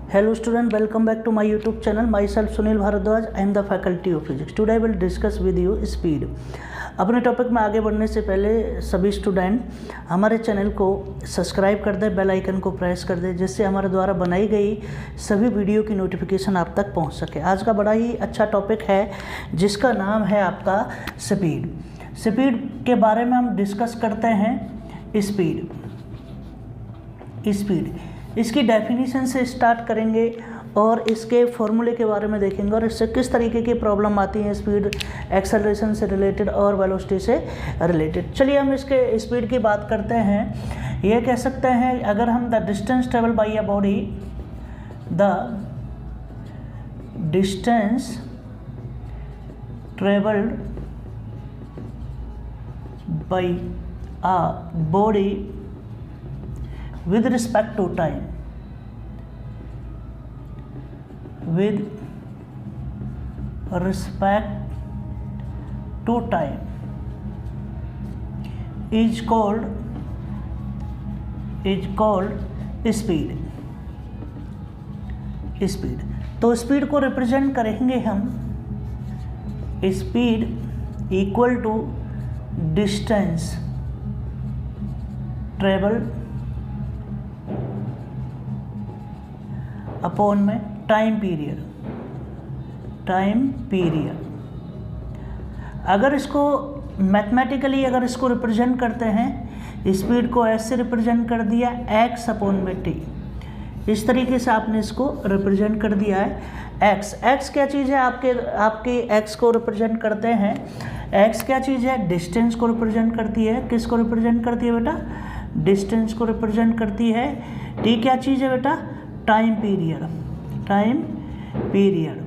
Hello student, welcome back to my YouTube channel. Myself Sunil Bharadwaj. I am the faculty of physics. Today I will discuss with you speed. अपने topic में आगे बढ़ने से पहले सभी student हमारे channel को सब्सक्राइब कर दें, बेल आइकन को प्रेस कर दें, जिससे हमारे द्वारा बनाई गई सभी वीडियो की नोटिफिकेशन आप तक पहुंच सके। आज का बड़ा ही अच्छा टॉपिक है जिसका नाम है आपका स्पीड। स्पीड के बारे में हम डिस्कस करते हैं। स्पीड इसकी डेफिनेशन से स्टार्ट करेंगे और इसके फॉर्मूले के बारे में देखेंगे और इससे किस तरीके की प्रॉब्लम आती है स्पीड एक्सेलरेशन से रिलेटेड और वेलोसिटी से रिलेटेड। चलिए हम इसके स्पीड की बात करते हैं। ये कह सकते हैं अगर हम the distance travel by a body, the distance travelled by a body with respect to time, with respect to time is called speed। तो स्पीड को रिप्रेजेंट करेंगे हम, speed equal to distance travel upon में time period. अगर इसको mathematically अगर इसको represent करते हैं, स्पीड को ऐसे रिप्रेजेंट कर दिया x अपॉन में t, इस तरीके से आपने इसको रिप्रेजेंट कर दिया है। x क्या चीज़ है? आपके x को रिप्रेजेंट करते हैं। x क्या चीज़ है? डिस्टेंस को रिप्रेजेंट करती है। किसको रिप्रेजेंट करती है बेटा? डिस्टेंस को रिप्रेजेंट करती है। t क्या चीज़ है बेटा? Time period.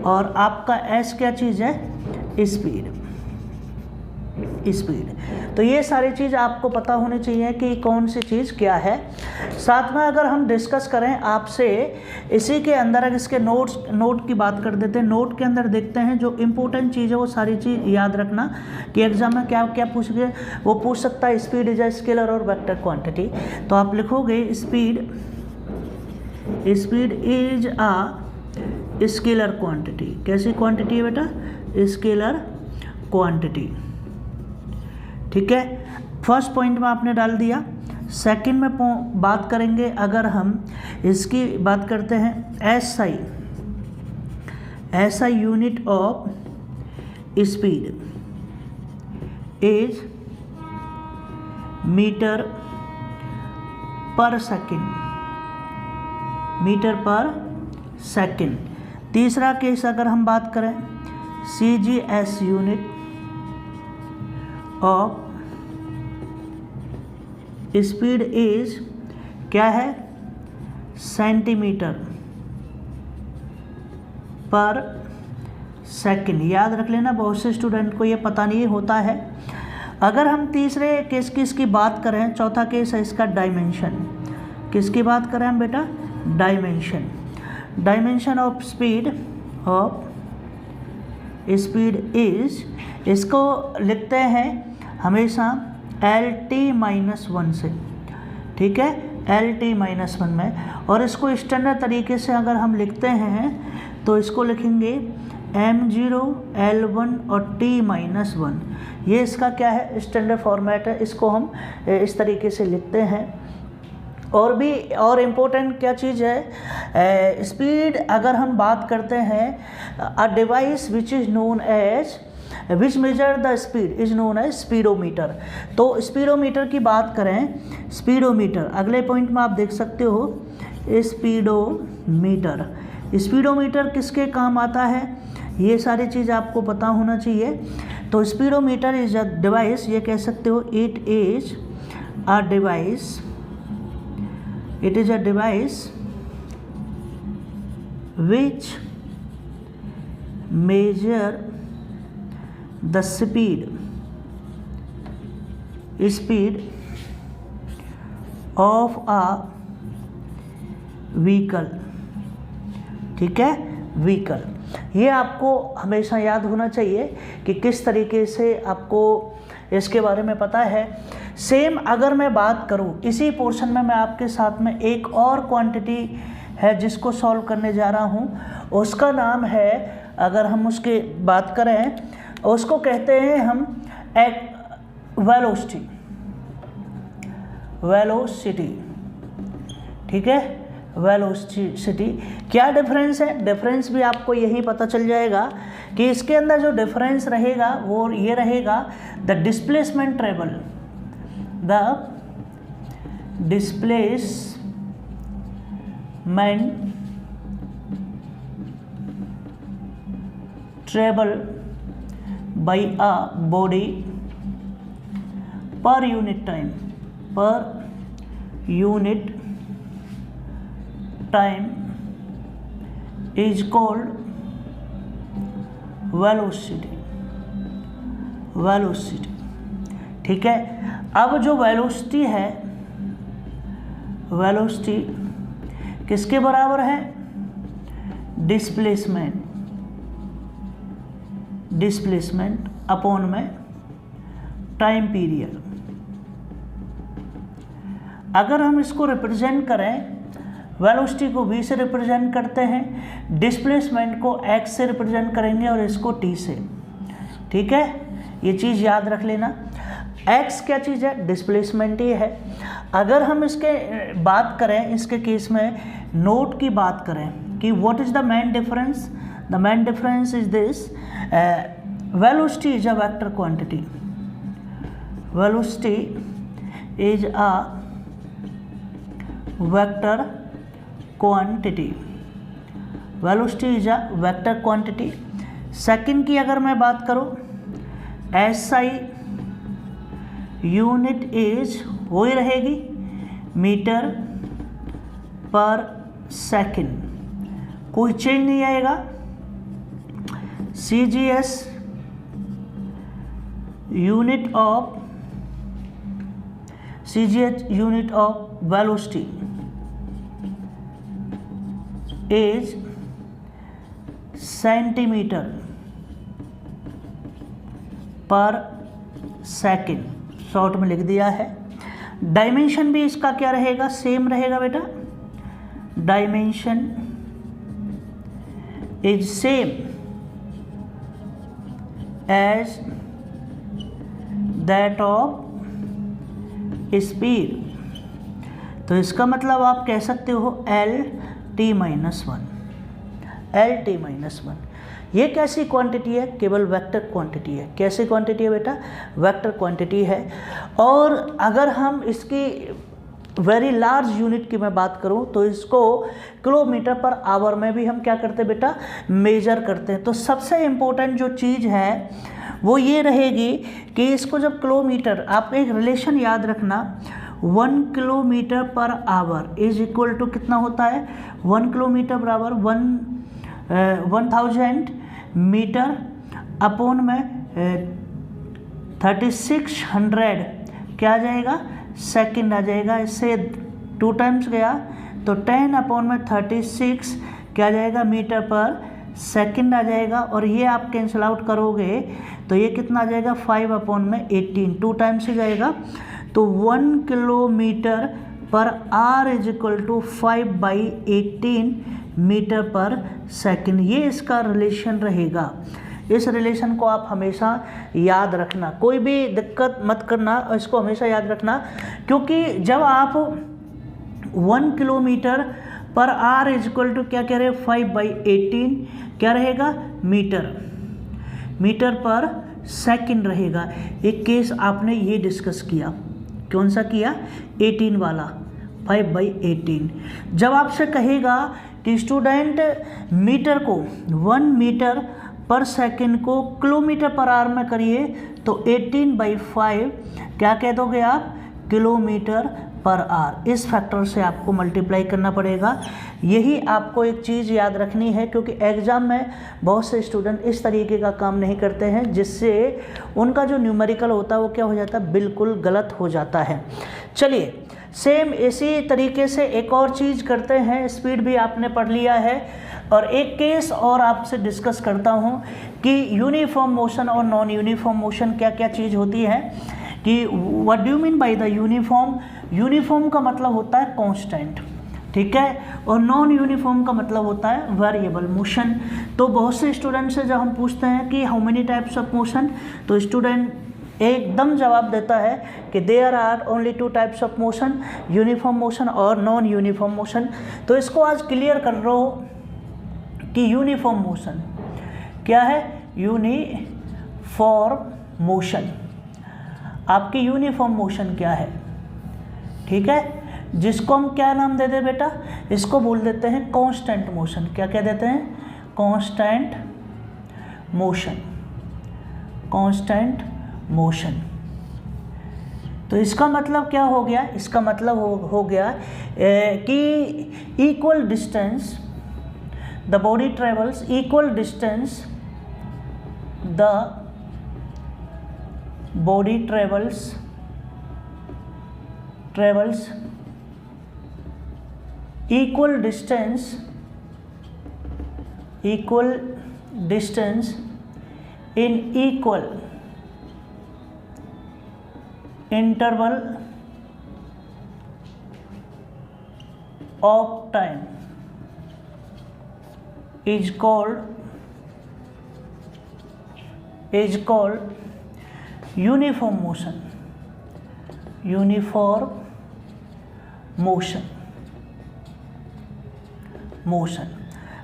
और आपका s क्या चीज़ है? स्पीड। तो ये सारी चीज़ आपको पता होनी चाहिए कि कौन सी चीज़ क्या है। साथ में अगर हम डिस्कस करें आपसे इसी के अंदर, अगर इसके नोट की बात कर देते हैं, नोट के अंदर देखते हैं जो इम्पोर्टेंट चीज़ है वो सारी चीज़ याद रखना कि एग्जाम में क्या क्या पूछ गए। वो पूछ सकता है स्पीड इज अ स्केलर और वेक्टर क्वांटिटी। तो आप लिखोगे speed is a scalar quantity. कैसी क्वांटिटी है बेटा? Scalar quantity. ठीक है, फर्स्ट पॉइंट में आपने डाल दिया। सेकंड में बात करेंगे, अगर हम इसकी बात करते हैं SI unit of speed is metre per second. तीसरा केस अगर हम बात करें CGS unit of speed is क्या है? सेंटीमीटर पर सेकेंड। याद रख लेना, बहुत से स्टूडेंट को ये पता नहीं होता है। अगर हम तीसरे केस की इसकी बात करें, चौथा केस है इसका डायमेंशन। किसकी बात करें हम बेटा? डायमेंशन ऑफ स्पीड इज, इसको लिखते हैं हमेशा LT-1 से। ठीक है, LT-1 में। और इसको स्टैंडर्ड तरीके से अगर हम लिखते हैं तो इसको लिखेंगे M0 L1 और T-1। ये इसका क्या है? स्टैंडर्ड फॉर्मेट है। इसको हम इस तरीके से लिखते हैं। और भी और इम्पोर्टेंट क्या चीज़ है, स्पीड अगर हम बात करते हैं, a device which measure the speed is known as speedometer. तो स्पीडोमीटर की बात करें, स्पीडोमीटर अगले पॉइंट में आप देख सकते हो। स्पीडोमीटर किसके काम आता है? ये सारी चीज़ आपको पता होना चाहिए। तो स्पीडोमीटर इज अ डिवाइस, ये कह सकते हो it is a device which measure the speed of a vehicle। ठीक है, व्हीकल। ये आपको हमेशा याद होना चाहिए कि किस तरीके से आपको इसके बारे में पता है। सेम अगर मैं बात करूँ इसी पोर्शन में, मैं आपके साथ में एक और क्वांटिटी है जिसको सॉल्व करने जा रहा हूँ, उसका नाम है, अगर हम उसकी बात करें, उसको कहते हैं हम वेलोसिटी, वेलोसिटी, ठीक है, वेलोसिटी। क्या डिफरेंस है? डिफरेंस भी आपको यही पता चल जाएगा कि इसके अंदर जो डिफरेंस रहेगा वो ये रहेगा, the displacement travel, the displacement travel by a body per unit time, per unit time is called velocity, velocity, ठीक है। अब जो वेलोसिटी है, वेलोसिटी किसके बराबर है? डिस्प्लेसमेंट, डिस्प्लेसमेंट अपॉन में टाइम पीरियड। अगर हम इसको रिप्रेजेंट करें, वेलोसिटी को v से रिप्रेजेंट करते हैं, डिस्प्लेसमेंट को x से रिप्रेजेंट करेंगे और इसको t से, ठीक है, ये चीज़ याद रख लेना। x क्या चीज़ है? डिस्प्लेसमेंट ही है। अगर हम इसके बात करें, इसके केस में नोट की बात करें कि what is the main difference, the main difference is this, velocity is a vector quantity, velocity is a vector quantity, velocity is a vector quantity. Second की अगर मैं बात करूं, SI यूनिट इज वही रहेगी मीटर पर सेकंड, कोई change नहीं आएगा। CGS unit of, CGS unit of velocity is centimetre पर सेकंड, शॉर्ट में लिख दिया है। डायमेंशन भी इसका क्या रहेगा? सेम रहेगा बेटा, dimension is same as that of speed. तो इसका मतलब आप कह सकते हो LT-1, LT-1। ये कैसी क्वांटिटी है? केवल वेक्टर क्वांटिटी है। कैसी क्वांटिटी है बेटा? वेक्टर क्वांटिटी है। और अगर हम इसकी वेरी लार्ज यूनिट की मैं बात करूं तो इसको किलोमीटर पर आवर में भी हम क्या करते हैं बेटा? मेजर करते हैं। तो सबसे इम्पोर्टेंट जो चीज़ है वो ये रहेगी कि इसको जब किलोमीटर, आप एक रिलेशन याद रखना, 1 kilometre per hour is equal to कितना होता है? 1 किलोमीटर बराबर 1000 मीटर अपॉन में 3600 क्या आ जाएगा? सेकंड आ जाएगा। इससे 2 टाइम्स गया तो 10 अपॉन में 36 क्या आ जाएगा? मीटर पर सेकंड आ जाएगा। और ये आप कैंसिल आउट करोगे तो ये कितना आ जाएगा? 5 अपॉन में 18, 2 टाइम्स ही जाएगा। तो 1 kilometre per hour is equal to 5/18 metre per second. ये इसका रिलेशन रहेगा। इस रिलेशन को आप हमेशा याद रखना, कोई भी दिक्कत मत करना, इसको हमेशा याद रखना, क्योंकि जब आप 1 kilometre per hour is equal to क्या कह रहे हैं? 5/18 क्या रहेगा? मीटर पर सेकंड रहेगा। एक केस आपने ये डिस्कस किया, कौन सा किया? 18 वाला, 5/18। जब आपसे कहेगा कि स्टूडेंट मीटर को 1 मीटर पर सेकंड को किलोमीटर पर आवर में करिए तो 18/5 क्या कह दोगे आप? Kilometre per hour. इस फैक्टर से आपको मल्टीप्लाई करना पड़ेगा। यही आपको एक चीज़ याद रखनी है, क्योंकि एग्ज़ाम में बहुत से स्टूडेंट इस तरीके का काम नहीं करते हैं, जिससे उनका जो न्यूमेरिकल होता है वो क्या हो जाता है? बिल्कुल गलत हो जाता है। चलिए, सेम इसी तरीके से एक और चीज़ करते हैं। स्पीड भी आपने पढ़ लिया है, और एक केस और आपसे डिस्कस करता हूं कि यूनिफॉर्म मोशन और नॉन यूनिफॉर्म मोशन क्या क्या चीज़ होती है, कि what do you mean by the uniform. Uniform का मतलब होता है कांस्टेंट, ठीक है। और नॉन यूनिफॉर्म का मतलब होता है वेरिएबल मोशन। तो बहुत से स्टूडेंट से जब हम पूछते हैं कि how many types of motion, तो स्टूडेंट एकदम जवाब देता है कि there are only 2 types of motion, uniform motion और नॉन यूनिफॉर्म मोशन। तो इसको आज क्लियर कर लो कि यूनिफॉर्म मोशन क्या है। यूनिफॉर्म मोशन, आपकी यूनिफॉर्म मोशन क्या है, ठीक है, जिसको हम क्या नाम दे दें बेटा, इसको बोल देते हैं कांस्टेंट मोशन। क्या क्या देते हैं, कांस्टेंट मोशन, कांस्टेंट मोशन। तो इसका मतलब क्या हो गया, इसका मतलब हो गया कि equal distance the body travels, equal distance the body travels equal distance in equal interval of time is called uniform motion, uniform motion.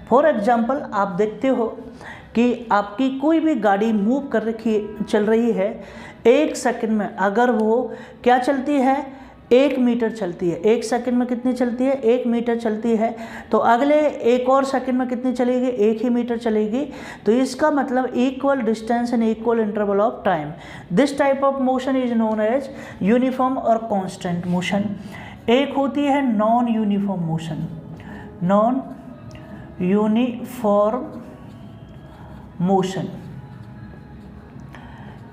For example आप देखते हो कि आपकी कोई भी गाड़ी मूव चल रही है, 1 सेकंड में अगर वो क्या चलती है, 1 मीटर चलती है। 1 सेकंड में कितनी चलती है, 1 मीटर चलती है। तो अगले 1 और सेकंड में कितनी चलेगी, 1 ही मीटर चलेगी। तो इसका मतलब equal distance in equal interval of time. This type of motion is known as uniform और कांस्टेंट मोशन। एक होती है non uniform motion, non uniform motion,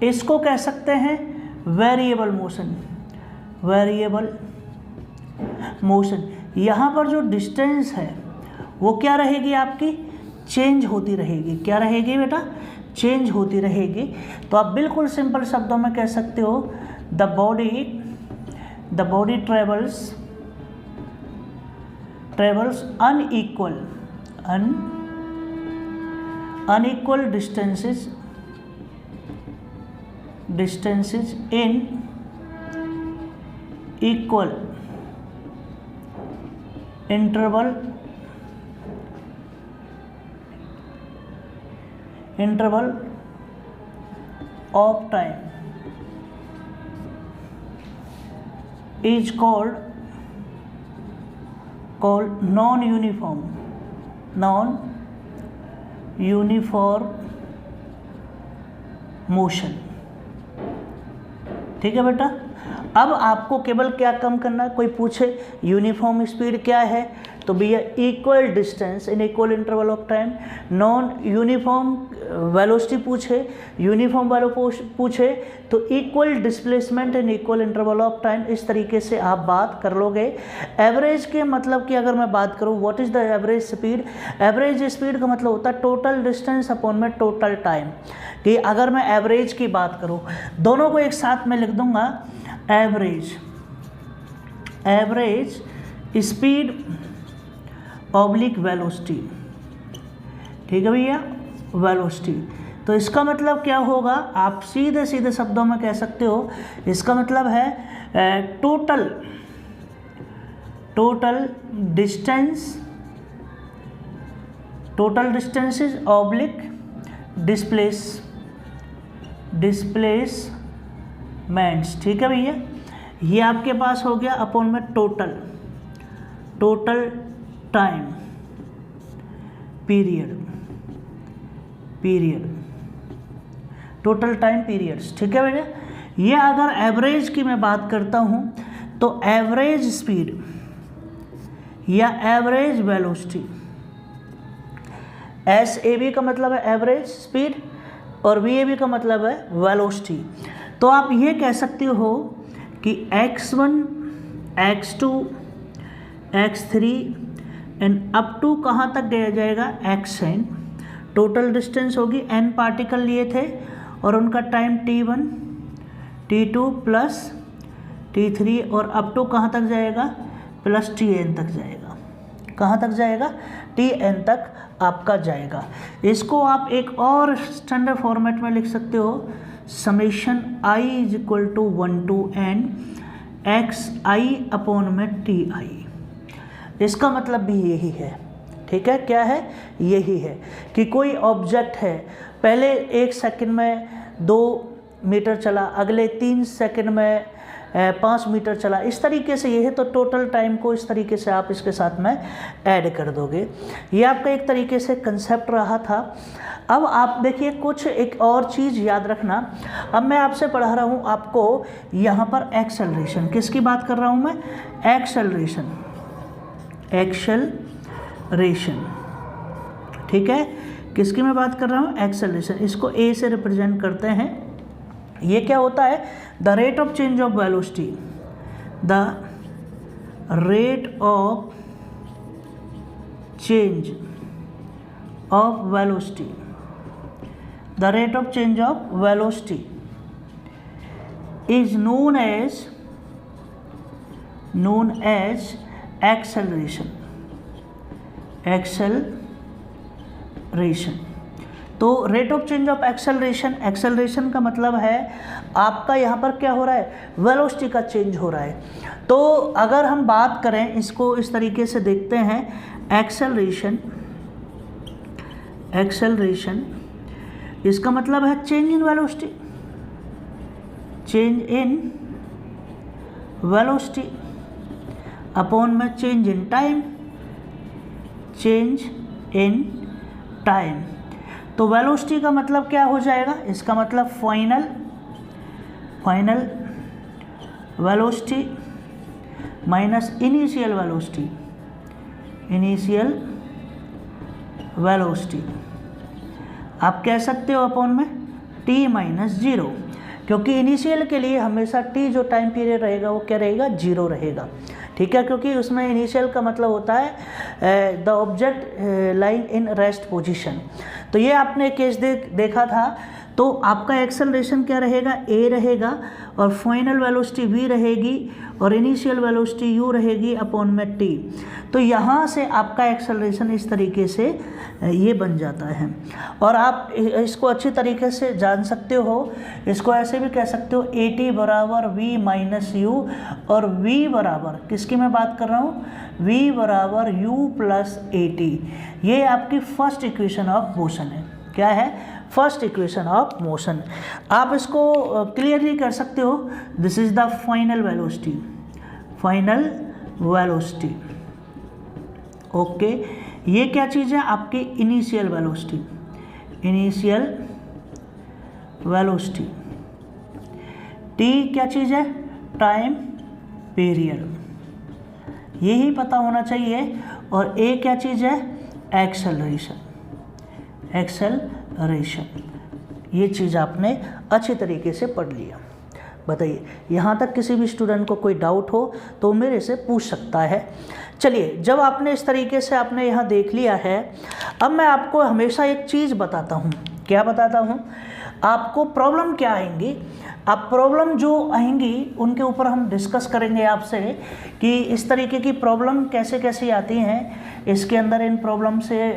इसको कह सकते हैं वेरिएबल मोशन, वेरिएबल मोशन। यहाँ पर जो डिस्टेंस है वो क्या रहेगी, आपकी चेंज होती रहेगी। क्या रहेगी बेटा, चेंज होती रहेगी। तो आप बिल्कुल सिंपल शब्दों में कह सकते हो the body travels unequal distances in equal interval of time is called non-uniform motion. ठीक है बेटा। अब आपको केवल क्या कम करना है, कोई पूछे यूनिफॉर्म स्पीड क्या है, तो भैया equal distance in equal interval of time. Non uniform velocity पूछे, यूनिफॉर्म पूछे तो equal displacement in equal interval of time. इस तरीके से आप बात कर लोगे। एवरेज के मतलब की अगर मैं बात करूँ, what is the average speed, average speed का मतलब होता है टोटल डिस्टेंस अपॉन में टोटल टाइम। कि अगर मैं एवरेज की बात करूँ, दोनों को एक साथ में लिख दूंगा, एवरेज स्पीड ऑब्लिक वेलोसिटी। ठीक है भैया, वेलोसिटी। तो इसका मतलब क्या होगा, आप सीधे सीधे शब्दों में कह सकते हो, इसका मतलब है टोटल डिस्टेंसेस ऑब्लिक डिस्प्लेसमेंट्स। ठीक है भैया, ये आपके पास हो गया अपॉन में total time period total time periods. ठीक है भैया। ये अगर एवरेज की मैं बात करता हूँ तो एवरेज स्पीड या एवरेज वेलोसिटी, SAV का मतलब है एवरेज स्पीड और VAV का मतलब है वेलोसिटी। तो आप ये कह सकते हो कि x1 x2 x3 and up to कहाँ तक गया जाएगा, xn। टोटल डिस्टेंस होगी, n पार्टिकल लिए थे और उनका time t1 t2 plus t3 और अप टू कहाँ तक जाएगा, प्लस tn तक जाएगा। कहाँ तक जाएगा, tn तक आपका जाएगा। इसको आप एक और स्टैंडर्ड फॉर्मेट में लिख सकते हो, summation i is equal to 1 to n xi upon में ti। इसका मतलब भी यही है, ठीक है, क्या है, यही है कि कोई ऑब्जेक्ट है, पहले 1 सेकंड में 2 मीटर चला, अगले 3 सेकंड में 5 मीटर चला, इस तरीके से ये है। तो टोटल टाइम को इस तरीके से आप इसके साथ में ऐड कर दोगे। ये आपका एक तरीके से कंसेप्ट रहा था। अब आप देखिए कुछ एक और चीज़ याद रखना। अब मैं आपसे पढ़ा रहा हूँ आपको यहाँ पर एक्सेलरेशन, किसकी बात कर रहा हूँ मैं, एक्सेलरेशन, एक्सेलरेशन, ठीक है, किसकी मैं बात कर रहा हूँ, एक्सेलरेशन। इसको ए से रिप्रेजेंट करते हैं। ये क्या होता है, the rate of change of velocity, the rate of change of velocity, the rate of change of velocity is known as acceleration, acceleration. तो rate of change of acceleration, acceleration का मतलब है आपका यहाँ पर क्या हो रहा है, वेलोसिटी का चेंज हो रहा है। तो अगर हम बात करें, इसको इस तरीके से देखते हैं, एक्सेलरेशन, एक्सेलरेशन इसका मतलब है change in velocity, change in velocity upon में change in time, change in time. तो वेलोसिटी का मतलब क्या हो जाएगा, इसका मतलब final velocity minus initial velocity, initial velocity आप कह सकते हो अपॉन में t माइनस 0, क्योंकि इनिशियल के लिए हमेशा t जो टाइम पीरियड रहेगा वो क्या रहेगा, 0 रहेगा, ठीक है, क्योंकि उसमें इनिशियल का मतलब होता है the object lying in rest position. तो ये आपने केस देखा था। तो आपका एक्सेलरेशन क्या रहेगा, a रहेगा और फाइनल वेलोसिटी v रहेगी और इनिशियल वेलोसिटी u रहेगी अपॉन में t। तो यहाँ से आपका एक्सेलरेशन इस तरीके से ये बन जाता है। और आप इसको अच्छी तरीके से जान सकते हो, इसको ऐसे भी कह सकते हो at बराबर v माइनस u, और v बराबर किसकी मैं बात कर रहा हूँ, v बराबर u प्लस at। ये आपकी फर्स्ट इक्वेशन ऑफ मोशन है। क्या है, फर्स्ट इक्वेशन ऑफ मोशन। आप इसको क्लियरली कर सकते हो, this is the final velocity, final velocity, okay. ये क्या चीज़ है, आपकी initial velocity, initial velocity. T क्या चीज़ है, टाइम पीरियड, यही पता होना चाहिए। और ए क्या चीज़ है, एक्सेलरेशन, एक्सेलरेशन। ये चीज़ आपने अच्छे तरीके से पढ़ लिया। बताइए, यहाँ तक किसी भी स्टूडेंट को कोई डाउट हो तो मेरे से पूछ सकता है। चलिए, जब आपने इस तरीके से आपने यहाँ देख लिया है, अब मैं आपको हमेशा एक चीज़ बताता हूँ। क्या बताता हूँ, आपको प्रॉब्लम क्या आएंगी, आप प्रॉब्लम जो आएंगी उनके ऊपर हम डिस्कस करेंगे आपसे कि इस तरीके की प्रॉब्लम कैसे कैसे आती हैं, इसके अंदर इन प्रॉब्लम से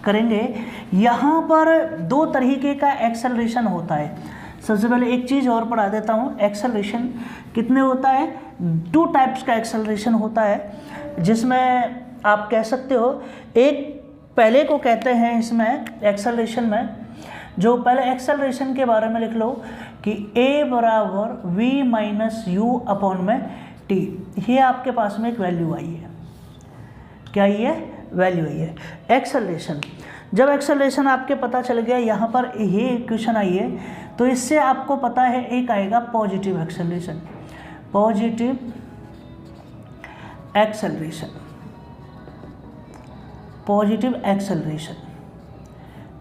करेंगे। यहाँ पर 2 तरीके का एक्सेलरेशन होता है। सबसे पहले एक चीज़ और पढ़ा देता हूँ, एक्सेलरेशन कितने होता है, 2 टाइप्स का एक्सेलरेशन होता है, जिसमें आप कह सकते हो, एक पहले को कहते हैं इसमें एक्सेलरेशन में, जो पहले एक्सेलरेशन के बारे में लिख लो कि a बराबर v माइनस यू अपॉन में t। ये आपके पास में एक वैल्यू आई है। क्या ये वैल्यू आई है एक्सेलरेशन। जब एक्सेलरेशन आपके पता चल गया, यहाँ पर ये इक्वेशन आई है, तो इससे आपको पता है एक आएगा positive acceleration, positive acceleration, positive acceleration,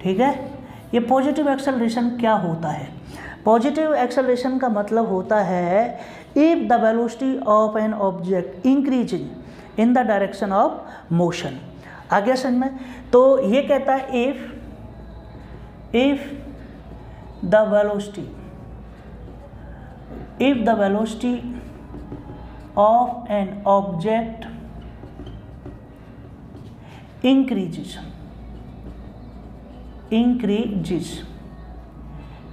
ठीक है। ये पॉजिटिव एक्सेलरेशन क्या होता है, पॉजिटिव एक्सेलरेशन का मतलब होता है if the velocity of an object increasing in the direction of motion. आ गया समझ में। तो ये कहता है if the velocity of an object increases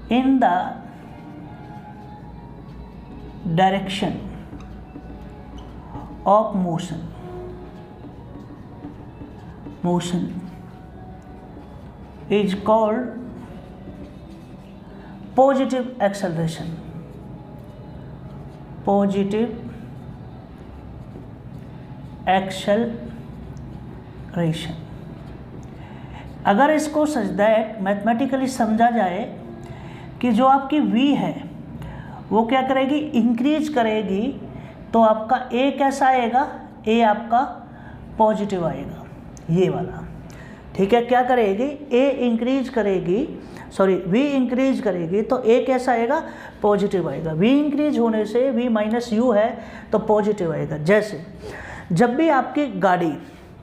in the direction of motion is called positive acceleration. अगर इसको सच दैट मैथमेटिकली समझा जाए कि जो आपकी v है वो क्या करेगी, इंक्रीज करेगी, तो आपका a कैसा आएगा, a आपका पॉजिटिव आएगा, ये वाला, ठीक है। क्या करेगी, a इंक्रीज करेगी, सॉरी v इंक्रीज करेगी तो a कैसा आएगा, पॉजिटिव आएगा। v इंक्रीज होने से v माइनस u है तो पॉजिटिव आएगा। जैसे जब भी आपकी गाड़ी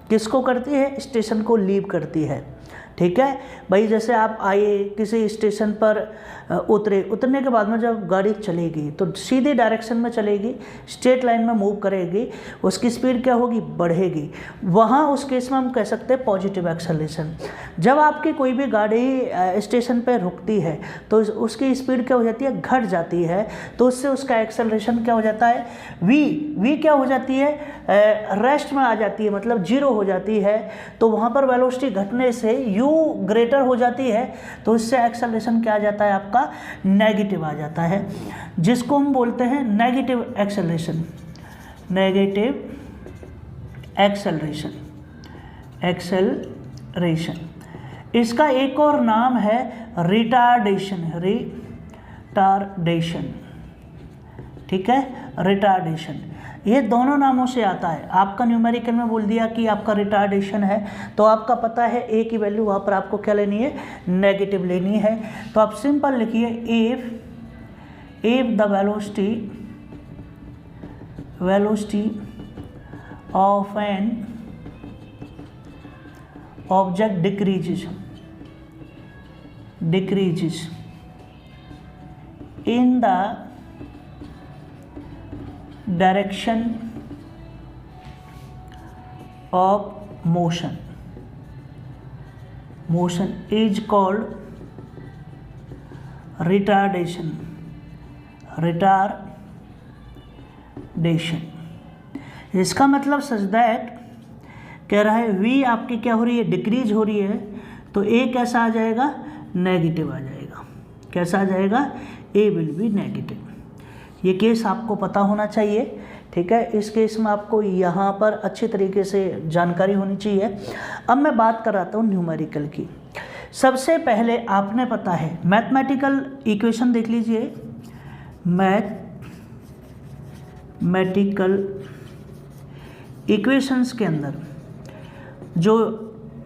किसको करती है, स्टेशन को लीव करती है, ठीक है भाई। जैसे आप आए किसी स्टेशन पर उतरने के बाद में जब गाड़ी चलेगी तो सीधे डायरेक्शन में चलेगी, स्ट्रेट लाइन में मूव करेगी, उसकी स्पीड क्या होगी, बढ़ेगी। वहाँ उस केस में हम कह सकते हैं पॉजिटिव एक्सेलरेशन। जब आपकी कोई भी गाड़ी स्टेशन पर रुकती है तो उसकी स्पीड क्या हो जाती है, घट जाती है, तो उससे उसका एक्सेलरेशन क्या हो जाता है, v क्या हो जाती है, रेस्ट में आ जाती है, मतलब जीरो हो जाती है। तो वहाँ पर वेलोसिटी घटने से u ग्रेटर हो जाती है, तो इससे एक्सेलरेशन क्या आ जाता है, आपका नेगेटिव आ जाता है, जिसको हम बोलते हैं नेगेटिव एक्सेलरेशन। इसका एक और नाम है रिटार्डेशन, ठीक है, रिटार्डेशन। ये दोनों नामों से आता है। आपका न्यूमेरिकल में बोल दिया कि आपका रिटार्डेशन है, तो आपका पता है a की वैल्यू वहाँ पर आपको क्या लेनी है, नेगेटिव लेनी है। तो आप सिंपल लिखिए if the velocity of an object decreases in the direction of motion is called retardation। इसका मतलब सच दैट कह रहा है v आपकी क्या हो रही है, डिक्रीज हो रही है, तो a कैसा आ जाएगा, नेगेटिव आ जाएगा। कैसा आ जाएगा, a विल बी नेगेटिव। ये केस आपको पता होना चाहिए, ठीक है। इस केस में आपको यहाँ पर अच्छी तरीके से जानकारी होनी चाहिए। अब मैं बात कराता हूँ न्यूमेरिकल की। सबसे पहले आपने पता है मैथमेटिकल इक्वेशन देख लीजिए, मैथमेटिकल इक्वेशंस के अंदर जो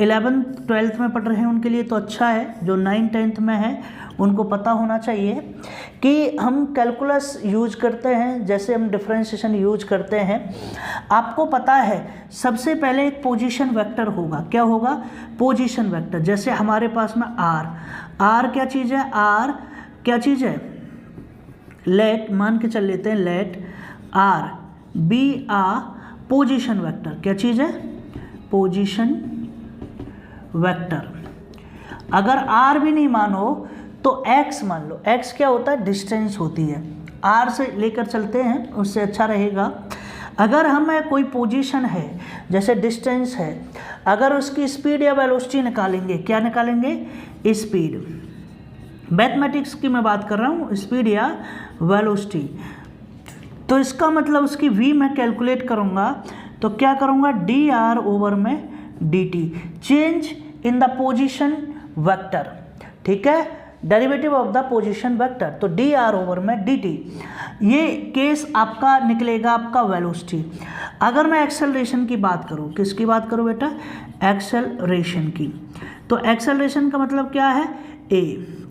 11th 12th में पढ़ रहे हैं उनके लिए तो अच्छा है, जो 9th 10th में है उनको पता होना चाहिए कि हम कैलकुलस यूज करते हैं, जैसे हम डिफरेंशिएशन यूज करते हैं। आपको पता है सबसे पहले एक पोजीशन वेक्टर होगा। क्या होगा, पोजीशन वेक्टर। जैसे हमारे पास में आर क्या चीज़ है, आर क्या चीज़ है, लेट मान के चल लेते हैं, लेट आर बी आ पोजीशन वेक्टर। क्या चीज़ है, पोजीशन वेक्टर। अगर आर भी नहीं मानो तो x मान लो। x क्या होता है, डिस्टेंस होती है। r से लेकर चलते हैं, उससे अच्छा रहेगा। अगर हमें कोई पोजीशन है, जैसे डिस्टेंस है, अगर उसकी स्पीड या वेलोसिटी निकालेंगे, क्या निकालेंगे, स्पीड। मैथमेटिक्स की मैं बात कर रहा हूँ, स्पीड या वेलोसिटी। तो इसका मतलब उसकी v मैं कैलकुलेट करूँगा तो क्या करूँगा, dr ओवर में dt, change in the position vector, ठीक है, derivative of the position vector. तो dr ओवर में dt, ये केस आपका निकलेगा आपका वेलोसिटी। अगर मैं एक्सेलरेशन की बात करूँ, किसकी बात करूँ बेटा, एक्सेलरेशन की, तो एक्सेलरेशन का मतलब क्या है, a,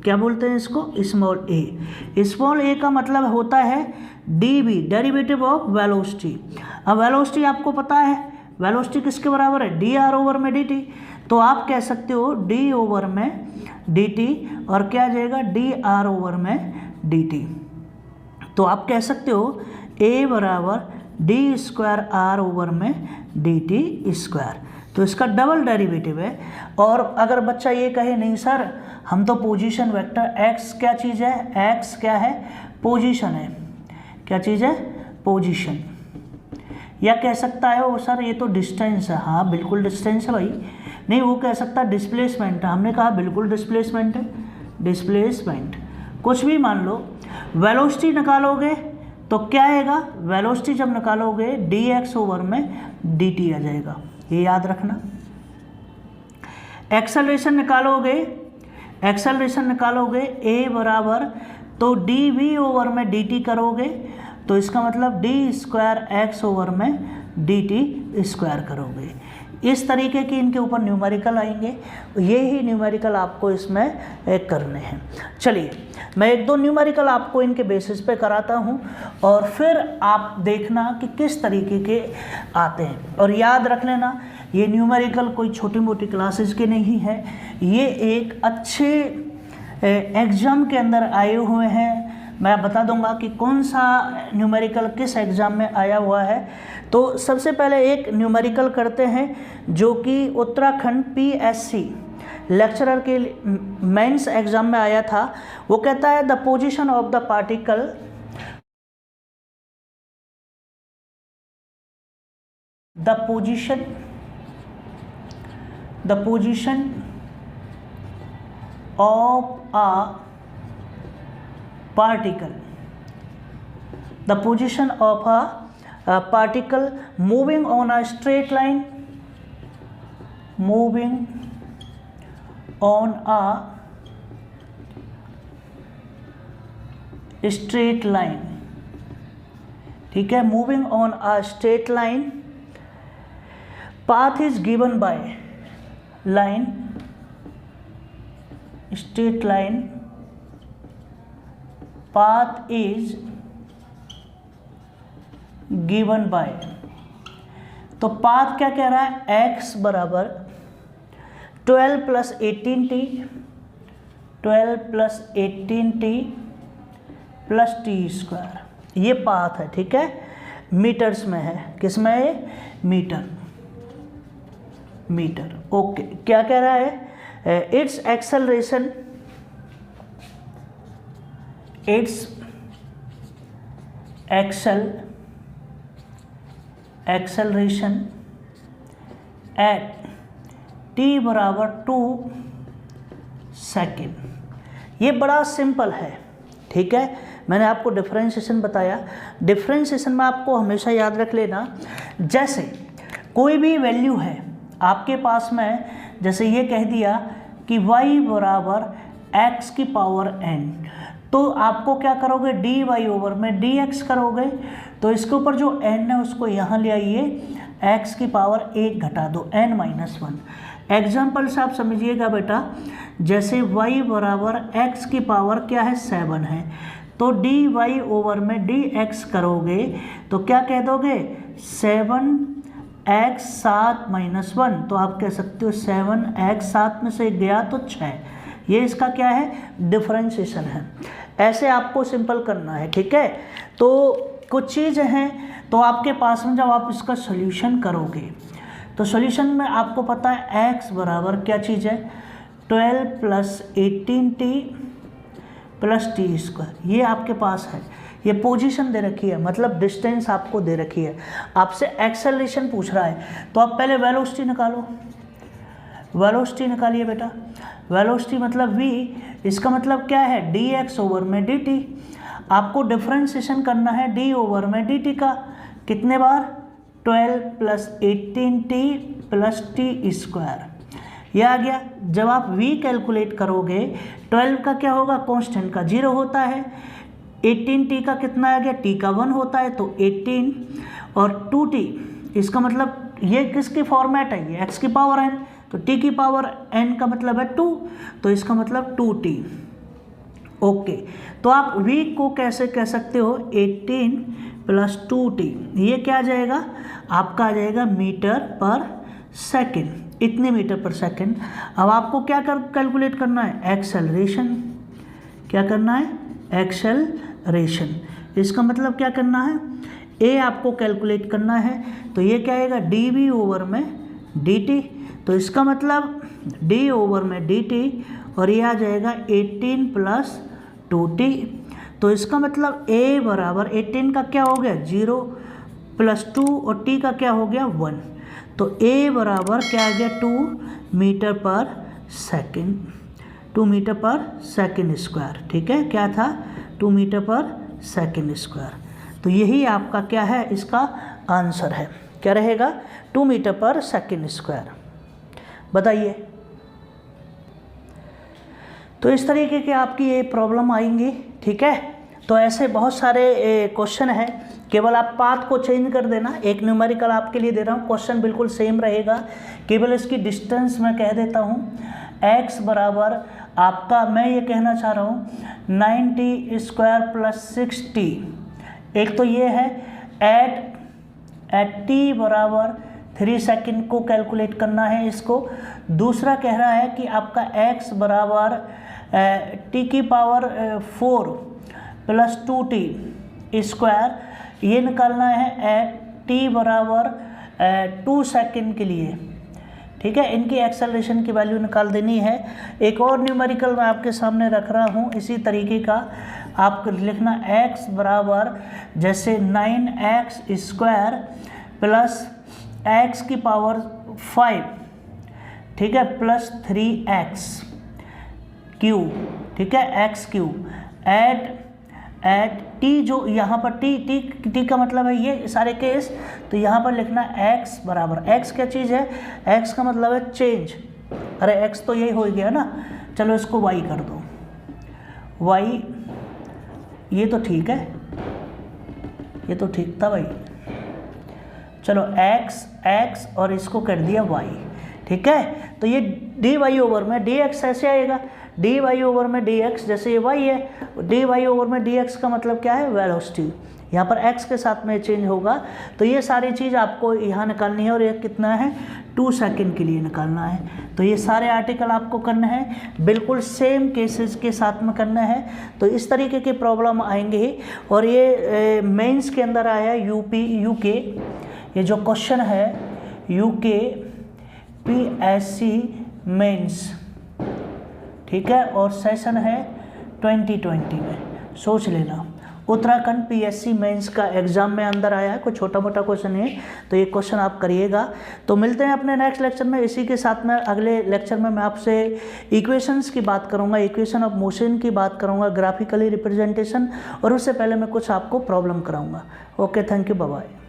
क्या बोलते हैं इसको, स्मॉल a। स्मॉल a का मतलब होता है dv, डेरिवेटिव ऑफ वेलोसिटी। अब वेलोसिटी आपको पता है, वेलोसिटी किसके बराबर है, dr ओवर में dt। तो आप कह सकते हो d ओवर में dt, और क्या आ जाएगा, dr ओवर में dt। तो आप कह सकते हो a बराबर d स्क्वायर r ओवर में dt स्क्वायर। तो इसका डबल डेरिवेटिव है। और अगर बच्चा ये कहे नहीं सर हम तो पोजीशन वेक्टर x क्या चीज़ है, x क्या है, पोजीशन है, क्या चीज़ है, पोजीशन, या कह सकता है वो सर ये तो डिस्टेंस है, हाँ बिल्कुल डिस्टेंस है भाई, नहीं वो कह सकता है डिस्प्लेसमेंट है, हमने कहा बिल्कुल डिस्प्लेसमेंट है, डिस्प्लेसमेंट कुछ भी मान लो। वेलोसिटी निकालोगे तो क्या आएगा, वेलोसिटी जब निकालोगे dx ओवर में dt आ जाएगा, ये याद रखना। एक्सेलरेशन निकालोगे a बराबर तो dv ओवर में dt करोगे तो इसका मतलब d स्क्वायर x ओवर में dt स्क्वायर करोगे। इस तरीके की इनके ऊपर न्यूमेरिकल आएंगे, ये ही न्यूमेरिकल आपको इसमें करने हैं। चलिए मैं एक दो न्यूमेरिकल आपको इनके बेसिस पे कराता हूँ और फिर आप देखना कि किस तरीके के आते हैं। और याद रख लेना ये न्यूमेरिकल कोई छोटी मोटी क्लासेस के नहीं है, ये एक अच्छे एग्ज़ाम के अंदर आए हुए हैं। मैं बता दूंगा कि कौन सा न्यूमेरिकल किस एग्ज़ाम में आया हुआ है। तो सबसे पहले एक न्यूमेरिकल करते हैं जो कि उत्तराखंड PSC लेक्चरर के मेंस एग्ज़ाम में आया था। वो कहता है the position of the particle of a particle, the position of a particle moving on a straight line, ठीक है, moving on a straight line, path is given by line, straight line, path is given by, तो path क्या कह रहा है, x बराबर 12 + 18t plus T square, ये path है, ठीक है, मीटर्स में है, किस में है, मीटर। ओके, क्या कह रहा है, इट्स एक्सेलरेशन एट t बराबर 2 सेकेंड। ये बड़ा सिंपल है, ठीक है, मैंने आपको डिफरेंशिएशन बताया। डिफरेंशिएशन में आपको हमेशा याद रख लेना, जैसे कोई भी वैल्यू है आपके पास में, जैसे ये कह दिया कि y बराबर x की पावर n, तो आपको क्या करोगे, dy ओवर में dx करोगे, तो इसके ऊपर जो n है उसको यहाँ ले आइए, x की पावर 1 घटा दो, n-1। एग्जाम्पल से आप समझिएगा बेटा, जैसे y बराबर x की पावर क्या है, 7 है, तो dy ओवर में dx करोगे तो क्या कह दोगे, 7x 7 - 1, तो आप कह सकते हो 7x 7 में से गया तो 6, ये इसका क्या है, डिफरेंशिएशन है। ऐसे आपको सिंपल करना है, ठीक है। तो कुछ चीज़ हैं तो आपके पास में जब आप इसका सॉल्यूशन करोगे तो सॉल्यूशन में आपको पता है x बराबर क्या चीज़ है, 12 + 18t प्लस टी स्क्वायर, ये आपके पास है। ये पोजीशन दे रखी है, मतलब डिस्टेंस आपको दे रखी है, आपसे एक्सेलरेशन पूछ रहा है, तो आप पहले वेलोसिटी निकालो। वेलोसिटी निकालिए बेटा, वेलोसिटी मतलब v, इसका मतलब क्या है, dx ओवर में dt। आपको डिफरेंशिएशन करना है d ओवर में dt का, कितने बार, 12 + 18t प्लस टी स्क्वायर, ये आ गया। जब आप v कैलकुलेट करोगे, 12 का क्या होगा, कांस्टेंट का 0 होता है, 18t का कितना आ गया, t का 1 होता है, तो 18 और 2t, इसका मतलब ये किसकी फॉर्मेट है, ये x की पावर n, तो t की पावर n का मतलब है 2, तो इसका मतलब 2t। ओके, तो आप v को कैसे कह सकते हो, 18 + 2t, ये क्या आ जाएगा, आपका आ जाएगा मीटर पर सेकेंड, इतने मीटर पर सेकेंड। अब आपको क्या कैलकुलेट करना है, एक्सेलरेशन, क्या करना है, एक्सेलरेशन, इसका मतलब क्या करना है, ए आपको कैलकुलेट करना है, तो ये क्या आएगा, dv ओवर में dt, तो इसका मतलब d ओवर में dt और ये आ जाएगा 18 प्लस 2t। तो इसका मतलब a बराबर 18 का क्या हो गया 0 प्लस 2 और t का क्या हो गया 1। तो a बराबर क्या आ गया 2 metre per second, 2 metre per second square. ठीक है, क्या था 2 मीटर पर सेकेंड स्क्वायर। तो यही आपका क्या है, इसका आंसर है। क्या रहेगा 2 मीटर पर सेकेंड स्क्वायर। बताइए। तो इस तरीके के आपकी ये प्रॉब्लम आएंगी। ठीक है, तो ऐसे बहुत सारे क्वेश्चन हैं, केवल आप पाथ को चेंज कर देना। एक न्यूमेरिकल आपके लिए दे रहा हूँ, क्वेश्चन बिल्कुल सेम रहेगा, केवल इसकी डिस्टेंस मैं कह देता हूँ। x बराबर आपका, मैं ये कहना चाह रहा हूँ 90 स्क्वायर प्लस 6t। एक तो ये है एट t बराबर 3 सेकेंड को कैलकुलेट करना है इसको। दूसरा कह रहा है कि आपका x बराबर t की पावर 4 प्लस 2t स्क्वायर, ये निकालना है एट t बराबर 2 सेकेंड के लिए। ठीक है, इनकी एक्सेलरेशन की वैल्यू निकाल देनी है। एक और न्यूमेरिकल मैं आपके सामने रख रहा हूँ इसी तरीके का, आपको लिखना x बराबर जैसे 9x स्क्वायर प्लस x की पावर 5, ठीक है, प्लस 3x क्यूब, ठीक है, x क्यूब एट t, जो यहाँ पर t का मतलब है ये सारे केस, तो यहाँ पर लिखना x बराबर, x क्या चीज़ है, x का मतलब है चेंज। अरे x तो यही हो गया ना, चलो इसको y कर दो, y, ये तो ठीक है, ये तो ठीक था भाई। चलो x और इसको कर दिया y। ठीक है, तो ये dy ओवर में dx ऐसे आएगा, dy ओवर में dx, जैसे ये y है, dy ओवर में dx का मतलब क्या है, वेलोसिटी। यहाँ पर x के साथ में चेंज होगा। तो ये सारी चीज़ आपको यहाँ निकालनी है, और ये कितना है 2 सेकंड के लिए निकालना है। तो ये सारे आर्टिकल आपको करना है, बिल्कुल सेम केसेस के साथ में करना है। तो इस तरीके की प्रॉब्लम आएंगे ही। और ये मेंस के अंदर आया यूके, ये जो क्वेश्चन है यूके PSC मेंस, ठीक है, और सेशन है 2020 में, सोच लेना। उत्तराखंड PSC मेंस का एग्जाम में अंदर आया है, कोई छोटा मोटा क्वेश्चन है, तो ये क्वेश्चन आप करिएगा। तो मिलते हैं अपने नेक्स्ट लेक्चर में। इसी के साथ में अगले लेक्चर में मैं आपसे इक्वेशंस की बात करूंगा, इक्वेशन ऑफ मोशन की बात करूंगा, ग्राफिकली रिप्रेजेंटेशन, और उससे पहले मैं कुछ आपको प्रॉब्लम कराऊंगा। Okay, thank you, bye bye.